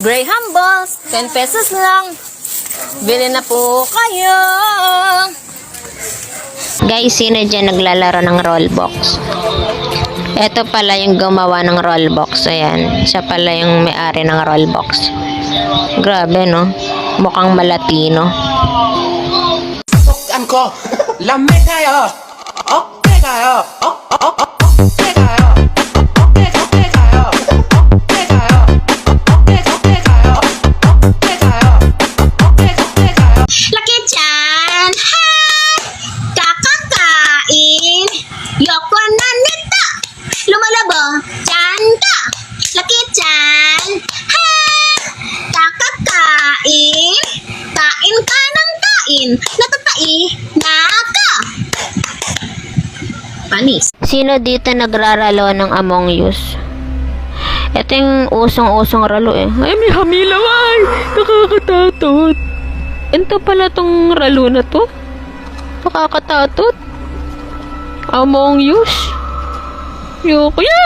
Graham balls, 10 pesos lang. Bili na po kayo. Guys, sino dyan naglalaro ng Roblox? Ito pala yung gumawa ng Roblox. Ayan, siya pala yung may-ari ng Roblox. Grabe, no? Mukhang malatino. Sukan ko, lamig kayo. Okay kayo. Okay kayo. Okay kayo. Okay kayo. Okay kayo. Okay kayo. Okay kayo. Laki chan! Ha! Kakakain! Yoko na nito! Lumalabo! Chan ka! Laki chan! Ha! Kakakain! Kain ka ng kain! Natatai na ka! Panis. Sino dito nagraralo ng Among Us? Ito yung usong-usong ralo eh. Ay, may hamilaw ay! Nakakatatot. Ito pala tong ralo na to. Nakakatatot. Among Us. Yoko yan!